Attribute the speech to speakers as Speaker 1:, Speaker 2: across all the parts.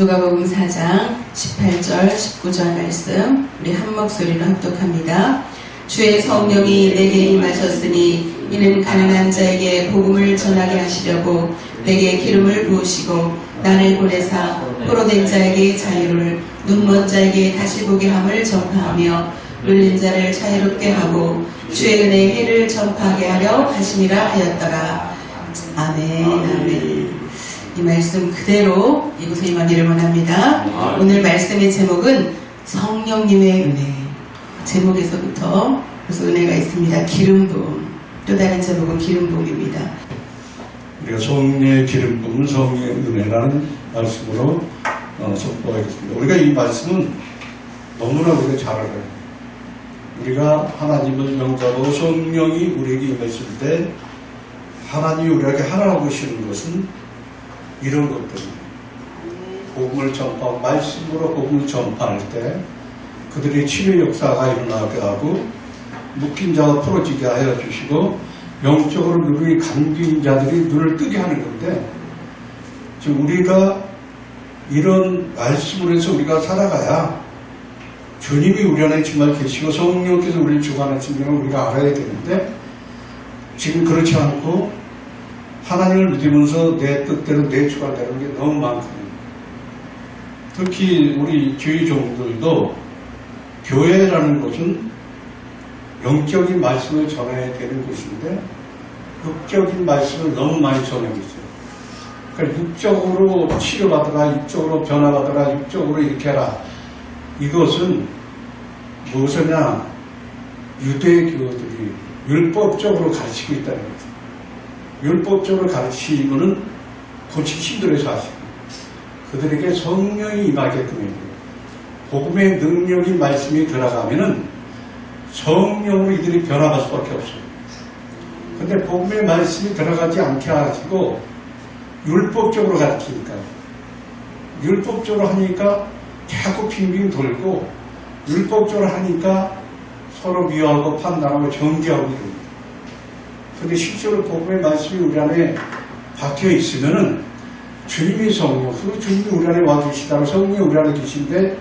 Speaker 1: 누가복음 4장 18절 19절 말씀 우리 한 목소리로 합독합니다. 주의 성령이 내게 임하셨으니 이는 가난한 자에게 복음을 전하게 하시려고 내게 기름을 부으시고 나를 보내사 포로된 자에게 자유를, 눈먼 자에게 다시 보게 함을 전파하며 눌린 자를 자유롭게 하고 주의 은혜의 해를 전파하게 하려 하심이라 하였더라. 아멘. 아멘. 이 말씀 그대로 이곳에 임하기를 원합니다. 오늘 말씀의 제목은 성령님의 은혜. 제목에서부터 벌써 은혜가 있습니다. 기름 부음. 또 다른 제목은 기름 부음입니다.
Speaker 2: 우리가 성령의 기름 부음은 성령의 은혜라는 말씀으로 선포하겠습니다. 우리가 이 말씀은 너무나 우리가 잘 알아요. 우리가 하나님을 영접하고 성령이 우리에게 임했을 때 하나님이 우리에게 하라고 하시는 것은 이런 것들입니다. 복음을 전파하고 말씀으로 복음을 전파할 때 그들의 치료 역사가 일어나게 하고 묶인 자가 풀어지게 하여 주시고 영적으로 눈이 감긴 자들이 눈을 뜨게 하는 건데, 지금 우리가 이런 말씀을 해서 우리가 살아가야 주님이 우리 안에 정말 계시고 성령께서 우리를 주관하시는 걸 우리가 알아야 되는데, 지금 그렇지 않고 하나님을 믿으면서 내 뜻대로 내 주관대로 게 너무 많거든요. 특히 우리 주의 종들도 교회라는 곳은 영적인 말씀을 전해야 되는 곳인데 육적인 말씀을 너무 많이 전하고 있어요. 그러니까 육적으로 치료받아라, 육적으로 변화받아라, 육적으로 이렇게 해라. 이것은 무엇이냐? 유대교들이 율법적으로 가르치고 있다는 거죠. 율법적으로 가르치고는 고치기 힘들어서 하시고 그들에게 성령이 임하게끔 해요. 복음의 능력이 말씀이 들어가면은 성령으로 이들이 변화할 수밖에 없어요. 근데 복음의 말씀이 들어가지 않게 하시고 율법적으로 가르치니까, 율법적으로 하니까 자꾸 빙빙 돌고 율법적으로 하니까 서로 미워하고 판단하고 정죄하고 이럽니다. 근데 실제로 복음의 말씀이 우리 안에 박혀 있으면은 주님이 성령, 그리고 주님이 우리 안에 와주시다가 성령이 우리 안에 계신데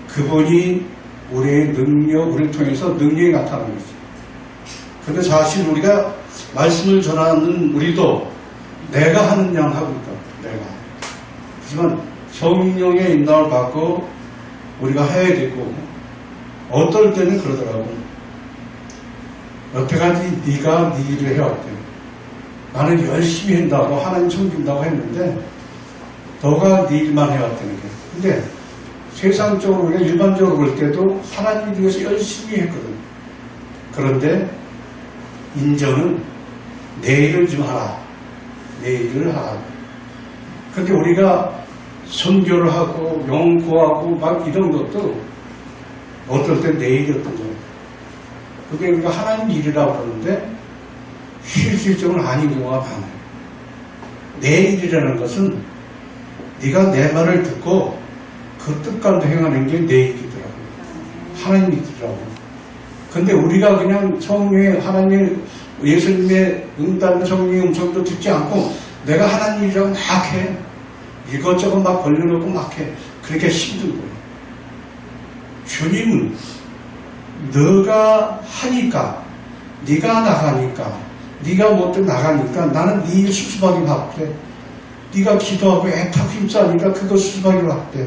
Speaker 2: 그분이 우리의 능력, 우리를 통해서 능력이 나타나는 거죠. 근데 사실 우리가 말씀을 전하는 우리도 내가 하는 양 하고 있다. 내가. 하지만 성령의 인도를 받고 우리가 해야 되고, 어떨 때는 그러더라고. 여태까지 네가 네 일을 해왔대. 나는 열심히 한다고 하나님 섬긴다고 했는데 너가 네 일만 해왔다는 게. 근데 세상적으로 우리가 일반적으로 볼 때도 하나님을 위해서 열심히 했거든. 그런데 인정은 내 일을 좀 하라. 내 일을 하라. 근데 우리가 선교를 하고 영구하고 막 이런 것도 어떨 땐 내 일이었던 거예요. 그게 우리가 하나님 일이라고 그러는데 실질적으로 아닌 경우가 많아요. 내 일이라는 것은 네가 내 말을 듣고 그 뜻간도 행하는 게 내 일이더라고요. 하나님 일이더라고요. 근데 우리가 그냥 성령의 하나님의 예수님의 응답 성령의 음성도 듣지 않고 내가 하나님 일이라고 막 해. 이것저것 막 벌려놓고 막 해. 그렇게 힘든 거예요. 주님은 너가 하니까, 네가 나가니까, 네가 못해 나가니까 나는 네 일 수습하기 바쁘대. 네가 기도하고 애타고 힘싸니까 그거 수습하기 바쁘대.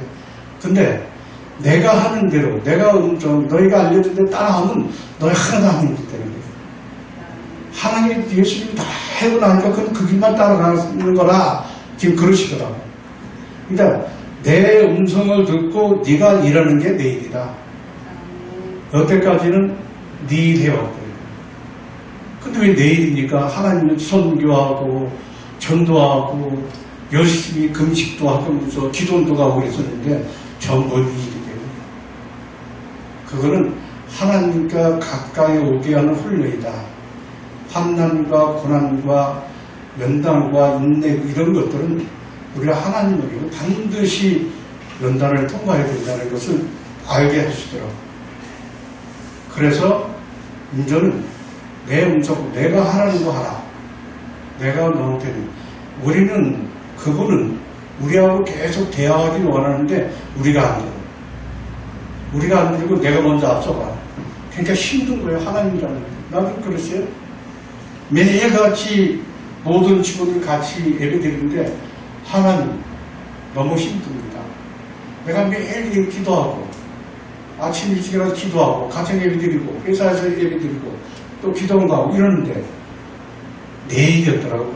Speaker 2: 근데 내가 하는 대로, 내가 너희가 알려준 대로 따라하면 너희 하나도 안 힘들다는 거예요. 하나님 예수님이 다 해고 나니까 그건 그 길만 따라가는 거라 지금 그러시더라고. 그러니까 내 음성을 듣고 네가 일하는 게 내 일이다. 여태까지는 네 일 해왔거든요. 근데 왜 내 일입니까? 하나님은 선교하고 전도하고 열심히 금식도 하면서 기도도 가고 그랬었는데 전부 네 일이에요. 그거는 하나님과 가까이 오게 하는 훈련이다. 환난과 고난과 연단과 인내 이런 것들은 우리가 하나님에게 반드시 연단을 통과해야 된다는 것을 알게 하시더라고요. 그래서 이제는 내 음성, 내가 하라는 거 하라. 내가 너한테는. 우리는 그분은 우리하고 계속 대화하기를 원하는데 우리가 안 들어. 우리가 안 들고 내가 먼저 앞서가. 그러니까 힘든 거예요. 하나님이라는 게. 나도 그랬어요. 매일같이 모든 친구들 같이 예배드리는데 하나님 너무 힘듭니다. 내가 매일 기도하고 아침 일찍 일어나서 기도하고 가정 예배드리고 회사에서 예배드리고 또 기도원 가고 이러는데 내 일이었더라고요.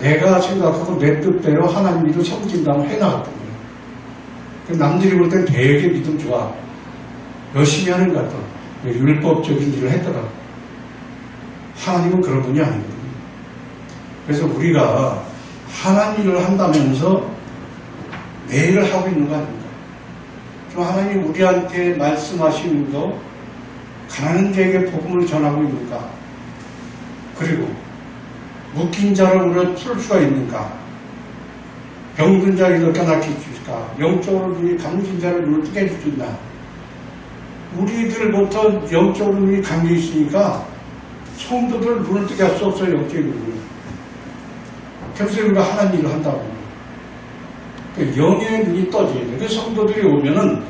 Speaker 2: 내가 생각하고 내 뜻대로 하나님 일을 섬긴다고 해나갔던 거예요. 남들이 볼 땐 되게 믿음 좋아. 열심히 하는 것 같아. 율법적인 일을 했더라고. 하나님은 그런 분이 아니거든요. 그래서 우리가 하나님 일을 한다면서 내 일을 하고 있는 거 아닙니까? 좀 하나님 우리한테 말씀하시는 거, 가난한 자에게 복음을 전하고 있는가? 그리고 묶인 자를 우리가 풀 수가 있는가? 병든 자를 이렇게 낫게 해줄까? 영적으로 눈이 감긴 자를 눈을 뜨게 해줄 수 있나? 우리들부터 영적으로 눈이 감겨 있으니까 성도들 눈을 뜨게 할 수 없어요. 영적인 눈을. 그래서 우리가 하나님 일을 한다고. 영의 눈이 떠져야 돼. 그래서 성도들이 오면은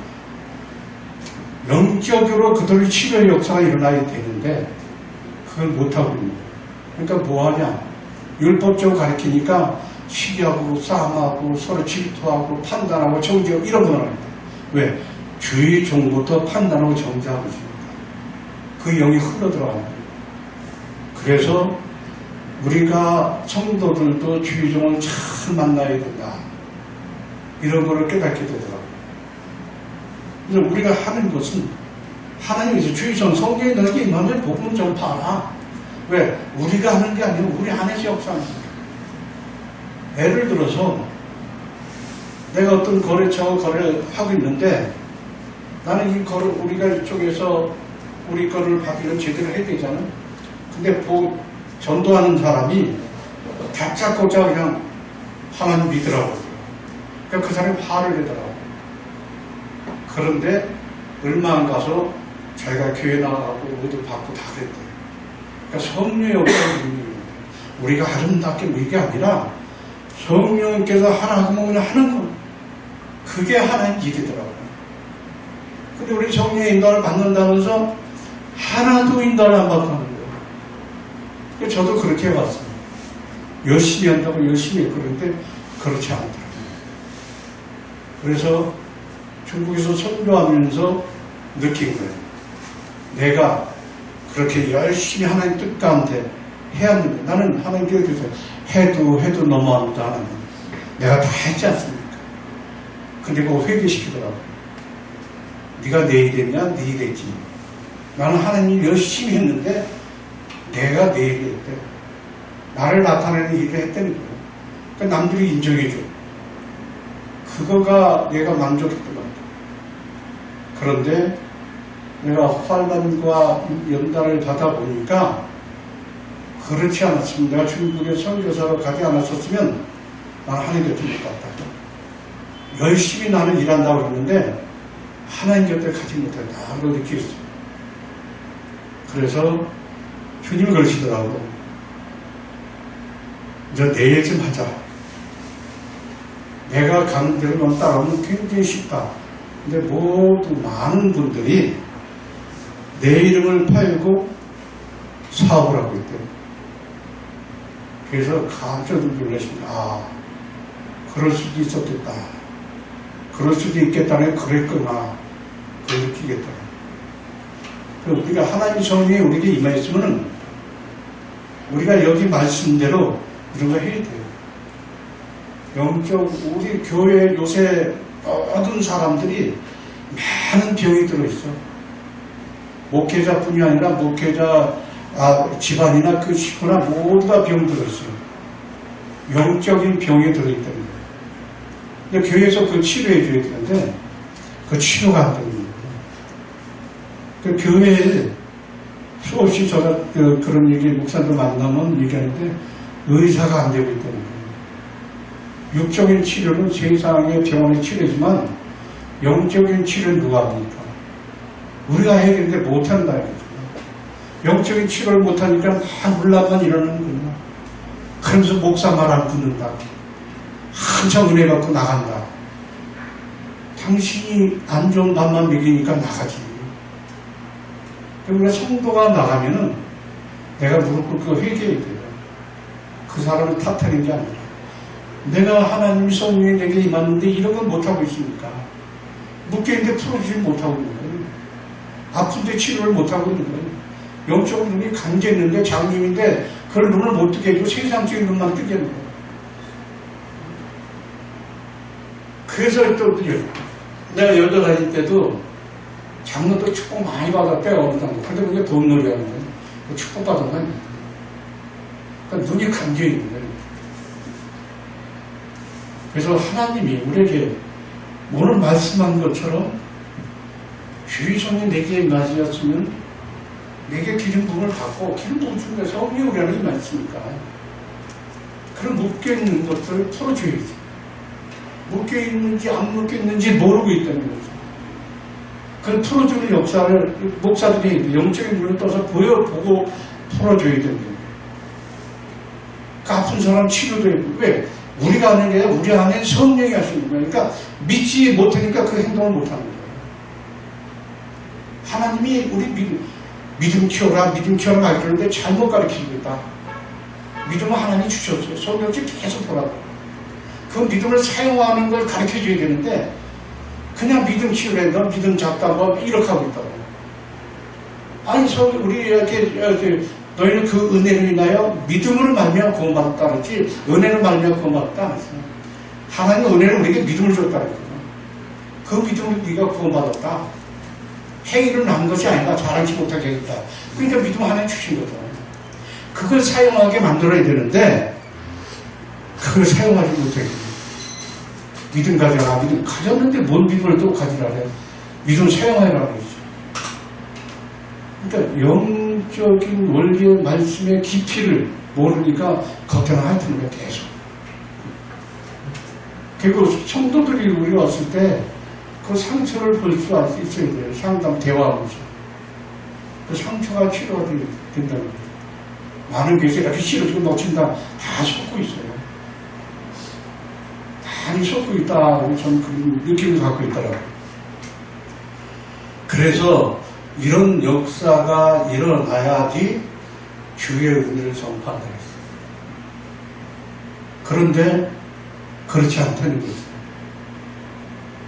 Speaker 2: 영적으로 그들의 치료의 역사가 일어나야 되는데 그걸 못하고 있는 거예요. 그러니까 뭐하냐? 율법적으로 가르치니까 시기하고 싸움하고 서로 질투하고 판단하고 정죄하고 이런 거 나옵니다. 왜? 주의 종부터 판단하고 정죄하고 있으니까. 그 영이 흘러들어가는 거예요. 그래서 우리가 성도들도 주의 종을 잘 만나야 된다. 이런 거를 깨닫게 되더라고요. 그래서 우리가 하는 것은 하나님께서 주의 종 성경에 너에게 임하면 복음 전파하라. 왜? 우리가 하는 게 아니고 우리 안에서 역사하는 거예요. 예를 들어서 내가 어떤 거래처하고 거래를 하고 있는데 나는 이 거를 우리가 이쪽에서 우리 거를 받으려면 제대로 해야 되잖아. 근데 전도하는 사람이 다짜고짜 그냥 하나님 믿으라고. 그러니까 그 사람이 화를 내더라고. 그런데 얼마 안 가서 자기가 교회 나가고 모두 받고 다 그랬대. 그러니까 성령의 역사는 우리가 아름답게 뭐 이게 아니라 성령께서 하나 하면 하는 거. 그게 하나님 일이더라고요. 근데 우리 성령의 인도를 받는다면서 하나도 인도를 안 받는 거예요. 저도 그렇게 해봤어요. 열심히 한다고 열심히 했는데 그렇지 않더라고요. 그래서 중국에서 선교하면서 느낀 거예요. 내가 그렇게 열심히 하나님 뜻 가운데 해왔는데 나는 하나님께 그래서 해도 너무합니다. 하나님. 내가 다 했지 않습니까? 근데 그거 회개시키더라고요. 네가 내 일이 됐냐? 네 일이 됐지. 나는 하나님 열심히 했는데 내가 내 일이 했대. 나를 나타내는 일을 했다는 거예요. 그러니까 남들이 인정해줘. 그거가 내가 만족했던 것 같아요. 그런데 내가 환란과 연단을 받아보니까 그렇지 않았으면 내가 중국에 선교사로 가지 않았었으면 나는 하나님 곁에 못 갔다. 열심히 나는 일한다고 했는데 하나님 곁에 가지 못했다. 그걸 느끼겠어요. 그래서 주님이 그러시더라고. 이제 내일 좀 하자. 내가 가는 대로 따라오면 굉장히 쉽다. 근데 모두 많은 분들이 내 이름을 팔고 사업을 하고 있대요. 그래서 깜짝 놀랐습니다. 아, 그럴 수도 있었겠다. 그럴 수도 있겠다네. 그랬구나. 그걸 느끼겠다. 우리가 하나님의 성령이 우리에게 임하였으면 우리가 여기 말씀대로 이런 거 해야 돼요. 영적, 우리 교회 요새 모든 사람들이 많은 병이 들어있어. 목회자뿐이 아니라 목회자, 집안이나 그 식구나 모두 다 병 들어있어요. 영적인 병에 들어있다는 거예요. 근데 교회에서 그 치료해 줘야 되는데 그 치료가 안 되는 거예요. 그 교회에 수없이 제가 그런 얘기 목사들 만나면 얘기하는데 의사가 안 되고 있다는 거예요. 육적인 치료는 세상의 병원의 치료지만 영적인 치료는 누가 합니까? 우리가 해야 되는데 못한다. 영적인 치료를 못하니까 막 물란만 일어나는 거예요. 그러면서 목사 말 안 듣는다. 한참 은혜 받고 나간다. 당신이 안 좋은 맘만 먹이니까 나가지. 그러니까 성도가 나가면은 내가 무릎 꿇고 회개해야 돼요. 그 사람을 탓하는 게 아니라 내가 하나님 성령이 내게 임했는데 이런 건 못하고 있으니까 묶여있는데 풀어주지 못하고 있는 거예요. 아픈데 치료를 못하고 있는 거예요. 영적 눈이 감겨있는데 장님인데 그걸 눈을 못 뜨게 해주고 세상적인 눈만 뜨게 하는 거예요. 그래서 또 내가 여자 다닐 때도 장로도 축복 많이 받아 빼가 어느 정도. 근데 그게 돈놀이 하는 거예요. 축복 받은 건 아니에요. 그러니까 눈이 감겨있는 거예요. 그래서 하나님이 우리에게 오늘 말씀한 것처럼 주의 성령 내게 맞이었으면 내게 기름 부음을 받고 기름 부음 중에서 성령이 우리 안에 임했으니까 그런 묶여있는 것들을 풀어줘야지. 묶여있는지 안 묶여있는지 모르고 있다는 거죠. 그걸 풀어주는 역사를 목사들이 영적인 눈을 떠서 보고 풀어줘야 되는 거예요. 그 아픈 사람 치료도 해요. 왜? 우리가 하는 게 우리 안에 성령이 하시는 거예요. 그러니까 믿지 못하니까 그 행동을 못하는 거예요. 하나님이 우리 믿음 키워라 말 그러는데 잘못 가르치고 있다. 믿음은 하나님이 주셨어요. 성경책 계속 보라고. 그 믿음을 사용하는 걸 가르쳐줘야 되는데 그냥 믿음 키우래. 너 믿음 잡다고 이렇게 하고 있다고. 아니 우리 이렇게 너희는 그 은혜를 인하여 믿음으로 말미암아 구원받았다 그랬지 은혜로 말미암아 구원받았다 안 했어요. 하나님은 은혜를 우리에게 믿음을 줬다 그랬거든. 그 믿음으로 네가 구원받았다. 행위를 난 것이 아니라 자랑치 못하게 했다. 그러니까 믿음 하나님 주신 거죠. 그걸 사용하게 만들어야 되는데 그걸 사용하지 못해. 믿음 가져라. 믿음 가졌는데 뭔 믿음을 또 가지라래. 믿음 사용하라고 그러죠. 그러니까 영적인 원리의 말씀의 깊이를 모르니까 겉에는 핥는 거야 계속. 그리고 성도들이 우리 왔을 때 그 상처를 볼 수 있어야 돼요. 상담 대화하면서. 그 상처가 치료가 된다는 거예요. 많은 교회에서 이렇게 치료주고 놓친다. 다 속고 있어요. 많이 속고 있다. 저는 그런 느낌을 갖고 있더라고요. 그래서 이런 역사가 일어나야지 주의 은혜를 선포한다 했어요. 그런데 그렇지 않다는 거죠.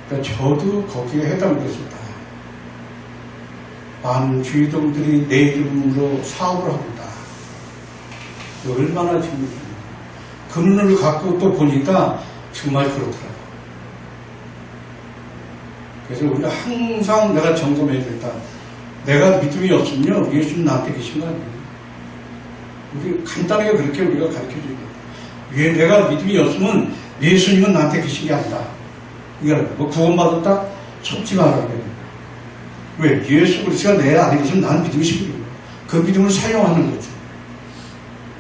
Speaker 2: 그러니까 저도 거기에 해당됐었다. 많은 주의동들이 내 이름으로 사업을 하고 있다. 얼마나 재밌냐. 그 눈을 갖고 또 보니까 정말 그렇더라고요. 그래서 우리가 항상 내가 점검해야 된다. 내가 믿음이 없으면요, 예수님 나한테 계신 거 아니에요. 우리 간단하게 그렇게 우리가 가르쳐 줘야 된다. 왜 내가 믿음이 없으면 예수님은 나한테 계신 게 아니다. 이거는 뭐 구원받았다? 속지 말아야 돼. 왜? 예수 그리스도가 내 안에 계시면 나는 믿음이 생기는 거예요. 그 믿음을 사용하는 거죠.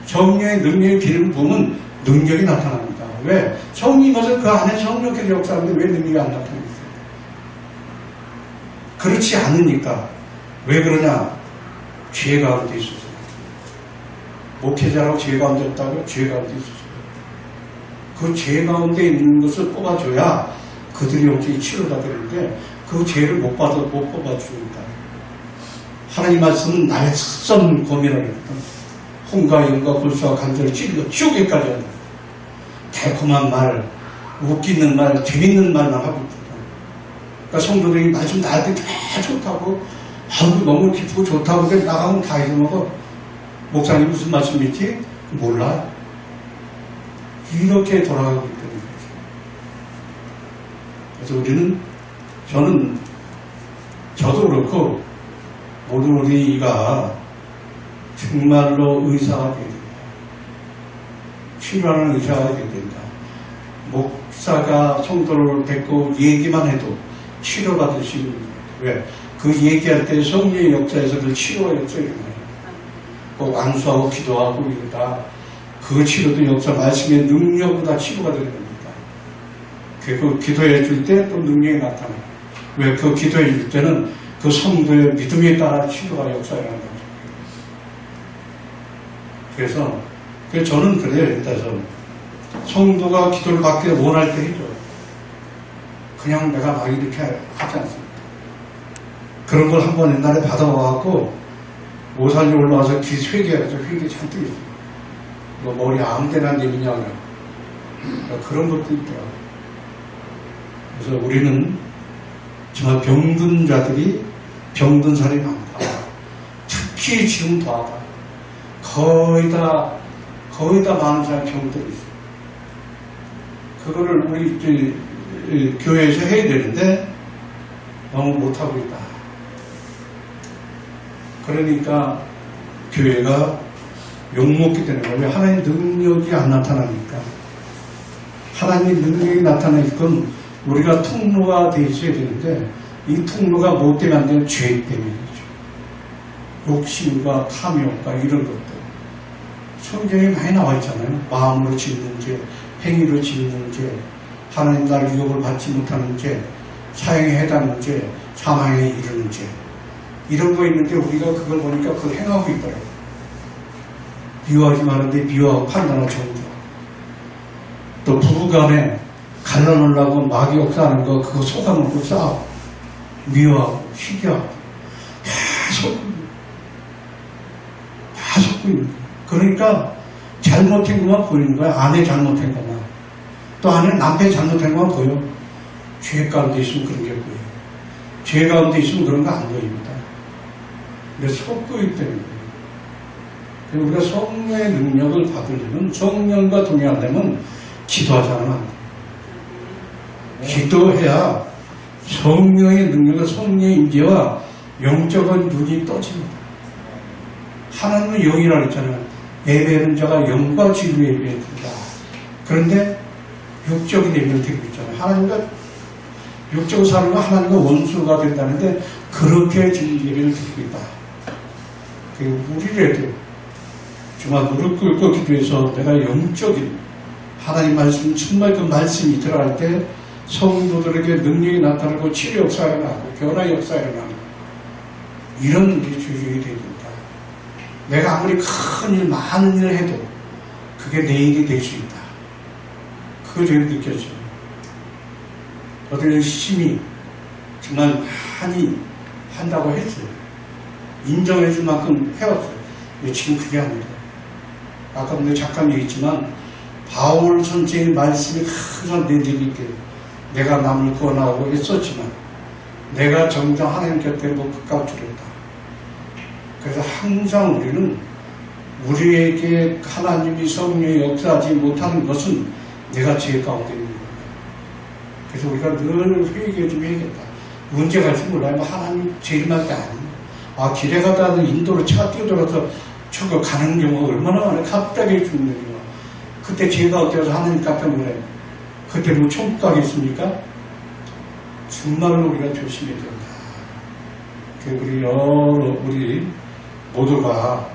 Speaker 2: 성령의 능력의 기름 부음은 능력이 나타납니다. 왜? 성령께서 그 안에 성령께서 역사하는데 왜 능력이 안 나타나겠어요? 그렇지 않으니까. 왜 그러냐? 죄 가운데 있어서. 목회자라고 죄 가운데 없다고요? 죄 가운데 있어서. 그 죄 가운데 있는 것을 뽑아줘야 그들이 영적인 치료가 되는데 그 죄를 못 뽑아주니까. 하나님 말씀은 날선 고민을 했거든. 혼과 영과 골수와 간절을 찔러 지옥에까지 한다. 달콤한 말, 웃기는 말, 재밌는 말만 하고 있거든. 그러니까 성도들이 말씀 나한테 다 좋다고, 아우 너무 기쁘고 좋다고 근데 나가면 다 잊어먹어. 목사님 무슨 말씀 있지? 몰라. 이렇게 돌아가고 있다는 거죠. 그래서 저도 그렇고 모든 우리가 정말로 의사가 되어야 된다. 치료하는 의사가 되어야 된다. 목사가 성도를 뵙고 얘기만 해도 치료받을 수 있는 거예요. 왜? 그 얘기할 때 성령의 역사에서 그 치료가 역사 일어나요. 꼭 안수하고 기도하고 이러다 그 치료도 역사 말씀의 능력보다 치료가 되는 겁니다. 그리고 기도해 줄 때 또 능력이 나타나요. 왜? 그 기도해 줄 때는 그 성도의 믿음에 따라 치료가 역사에 나타나요. 그래서 저는 그래요. 일단은 성도가 기도를 받기 원할 때 해줘. 그냥 내가 막 이렇게 하지 않습니다. 그런 걸 한번 옛날에 받아와갖고 오산에 올라와서 회개해가지고 회개 잔뜩 했어요. 뭐 머리 아무데나 내미냐고 그런 것도 있더라고요. 그래서 우리는 정말 병든 자들이 병든 사람이 많다. 특히 지금 더하다. 거의 다 많은 사람이 병들어 있어요. 그거를 우리 교회에서 해야 되는데 너무 못하고 있다. 그러니까 교회가 욕먹게 되는 거예요. 하나님의 능력이 안 나타나니까. 하나님의 능력이 나타나는 건 우리가 통로가 되어 있어야 되는데 이 통로가 뭐 때문에 안 되면 죄 때문이죠. 욕심과 탐욕과 이런 것들. 성경에 많이 나와 있잖아요. 마음으로 짓는 죄, 행위로 짓는 죄, 하나님 나라를 유혹을 받지 못하는 죄, 사형에 해당하는 죄, 사망에 이르는 죄. 이런 거 있는데 우리가 그걸 보니까 그걸 행하고 있더라고요. 미워하지 말는데 미워하고 판단하고 정죄하고. 또 부부간에 갈라놓으려고 마귀 역사하는 거 그거 속아놓고 싸우고 미워하고 시기하고 다 섞고 있는 거예요. 그러니까 잘못한 것만 보이는 거야. 아내 잘못한 것만. 또 아내는 남편이 잘못한 것만 보여. 죄 가운데 있으면 그런 게 보여요. 죄 가운데 있으면 그런 거 안 보입니다. 근데 섞고 있다는 거예요. 우리가 성령의 능력을 받으려면 성령과 동의하려면 기도하지 않으면 안 돼요. 기도해야 성령의 능력과 성령의 임재와 영적인 눈이 떠집니다. 하나님은 영이라고 했잖아요. 예배하는 자가 영과 진리로 예배한다. 그런데 육적인 예배를 드리고 있잖아요. 하나님과 육적으로 사는 건 하나님과 원수가 된다는데 그렇게 지금 예배를 드리고 있다. 우리라도 정말 무릎 꿇고 기도해서 내가 영적인 하나님 말씀, 정말 그 말씀이 들어갈 때 성도들에게 능력이 나타나고 치료 역사가 나고 변화 역사가 나고 이런 일이 주의해야 됩니다. 내가 아무리 큰 일, 많은 일을 해도 그게 내 일이 될 수 있다. 그거 제일 느꼈어요. 저도 열심히 정말 많이 한다고 했어요. 인정해 줄 만큼 해왔어요. 지금 그게 아닙니다. 아까 근데 잠깐 얘기했지만 바울 선생의 말씀이 항상 내 얘기게 내가 남을 구원하고 했었지만 내가 정작 하나님 곁에 못 가까워지렸다. 그래서 항상 우리는 우리에게 하나님이 성령이 역사하지 못하는 것은 내가 죄 가운데 있는 거예요. 그래서 우리가 늘 회개 좀 해야겠다. 언제 갈지 몰라요. 뭐 하나님 제일밖에 아니에요. 아, 길에 가다가 인도로 차가 뛰어들어서 저거 가는 경우가 얼마나 많아요. 갑자기 죽는 경우가. 그때 죄가 어때서 하나님 깜짝 놀라요. 그때 뭐 천국 가겠습니까? 정말로 우리가 조심해야 된다. 우리 모두가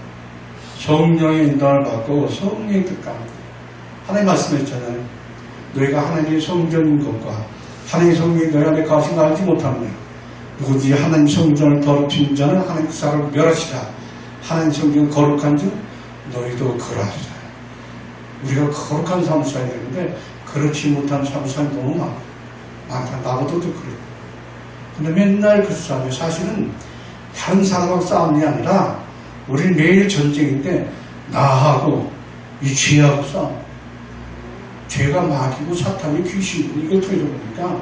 Speaker 2: 성령의 인도를 받고 성령의 뜻 가운데 하나님 말씀했잖아요. 너희가 하나님의 성전인 것과 하나님의 성령이 너희 안에 거하신 알지 못하느냐. 누구든지 하나님 성전을 더럽히는 자는 하나님 그 사람을 멸하시라. 하나님 성전은 거룩한 줄 너희도 그러하리라. 우리가 거룩한 삶을 살아야 되는데 그렇지 못한 삶을 사는 너무 많다. 나보다도 그래요. 근데 맨날 그 싸움이 사실은 다른 사람하고 싸움이 아니라 우리 매일 전쟁인데 나하고 이 죄하고 싸움. 죄가 마귀고 사탄이 귀신이고 이걸 통해서 보니까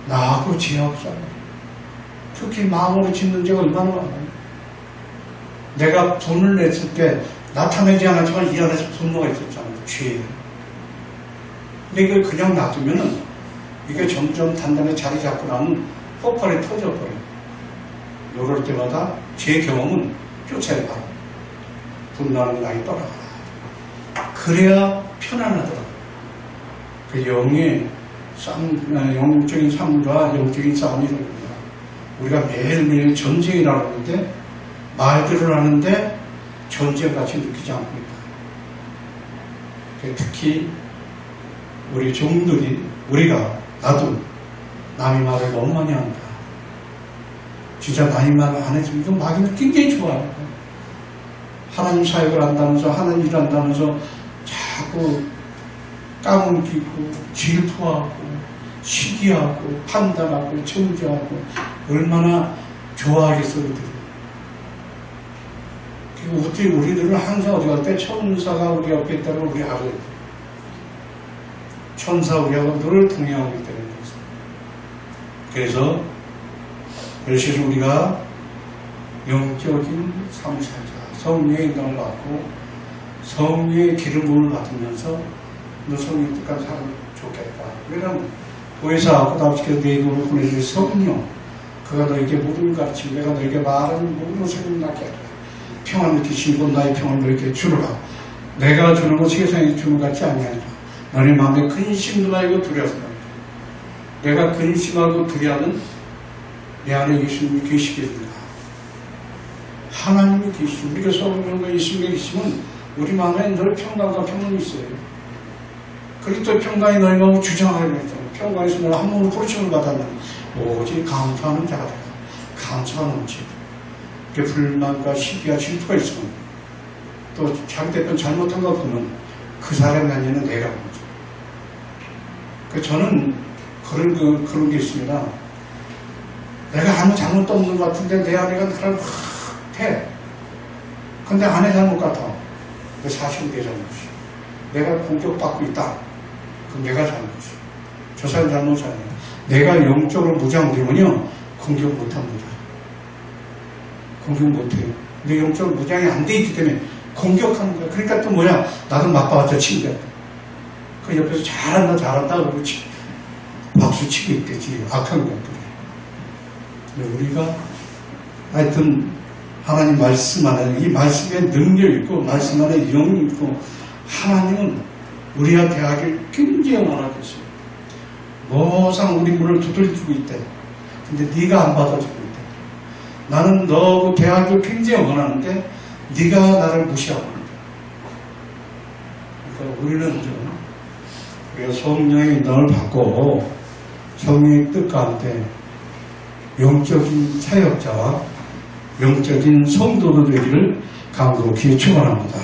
Speaker 2: 나하고 죄하고 싸움. 특히 마음으로 짓는 죄가 얼마나 많아요. 내가 돈을 냈을 때 나타내지 않았지만 이 안에서 분노가 있었잖아요. 죄. 근데 이걸 그냥 놔두면은 이게 점점 단단히 자리 잡고 나면 폭발이 터져버려요. 이럴 때마다 제 경험은 쫓아야 봐요. 분노하는 나이 떠나가라. 그래야 편안하더라고요. 그 영의 영적인 삶과 영적인 싸움이 이런 겁니다. 우리가 매일매일 전쟁이라고 하는데 말들을 하는데 전쟁같이 느끼지 않고 있다. 특히 우리 종들이 우리가 나도 남의 말을 너무 많이 한다. 진짜 남의 말을 안 했으면 이건 마귀는 굉장히 좋아요. 하나님 사역을 한다면서 하나님 일을 한다면서 자꾸 까뭉기고 질투하고 시기하고 판단하고 정죄하고 얼마나 좋아하겠어 그들이. 어떻게 우리들은 항상 어디 갈 때 천사가 우리 옆에 있다는 걸 우리 알아야 돼. 천사 우리하고 늘 동행하고 있다는 거죠. 그래서 우리가 영적인 삶을 살자. 성령의 인도를 받고 성령의 기름부음을 받으면서 너 성령의 뜻까지 살면 좋겠다. 왜냐하면 보혜사하고 다윗께서 내 이름으로 보내줄 성령, 그가 너에게 모든 가르치고 내가 너에게 말하는 모든 것을 나게 하라. 평안을 주시고 나의 평안을 너에게 주르라. 내가 주는 것 세상에 주는 것 같지 아니하리라. 너네 마음에 근심도 말고 두려워서 말이다. 내가 근심하고 두려워하는 내 안에 예수님이 계시게 된다. 하나님이 계시죠. 우리가 성령과 예수님이 계시면 우리 마음에 늘 평강과 평안이 있어요. 그리스도의 평강이 너희 마음을 주장하려고 했잖아요. 평강에서 너를 한 몸으로 부르심을 받았느니 오직 감사하는 자가 되라. 감사가 넘치고 불만과 시기와 질투가 있으면 또 자기 대편 잘못한 거 보면 그 사람이 아니면 내가 보죠. 그래서 저는 그런 게 있습니다. 내가 아무 잘못도 없는 것 같은데 내 아내가 나를 확 해. 근데 아내 잘못 같아. 그 사실은 내 잘못이야. 내가 공격받고 있다. 그럼 내가 잘못이야. 저 사람 잘못이 아니야. 내가 영적으로 무장되면요 공격 못합니다. 공격 못해요. 내 영적으로 무장이 안 돼 있기 때문에 공격하는 거야. 그러니까 또 뭐야, 나도 맞받았죠, 친구야. 그 옆에서 잘한다 그러고 박수 치고 있겠지. 악한 것들이. 우리가 하여튼 하나님 말씀 안에 이 말씀에 능력 있고 말씀 안에 영이 있고 하나님은 우리와 대하길 굉장히 원하겠어요. 뭐상 우리 문을 두들기고 있대. 근데 네가 안 받아주고 있대. 나는 너하고 대하길 굉장히 원하는데 네가 나를 무시하고 있다. 그러니까 우리는 우리가 성령의 인도를 받고 성령의 뜻 가운데 영적인 사역자와 영적인 성도들 되기를 간곡히 축원합니다.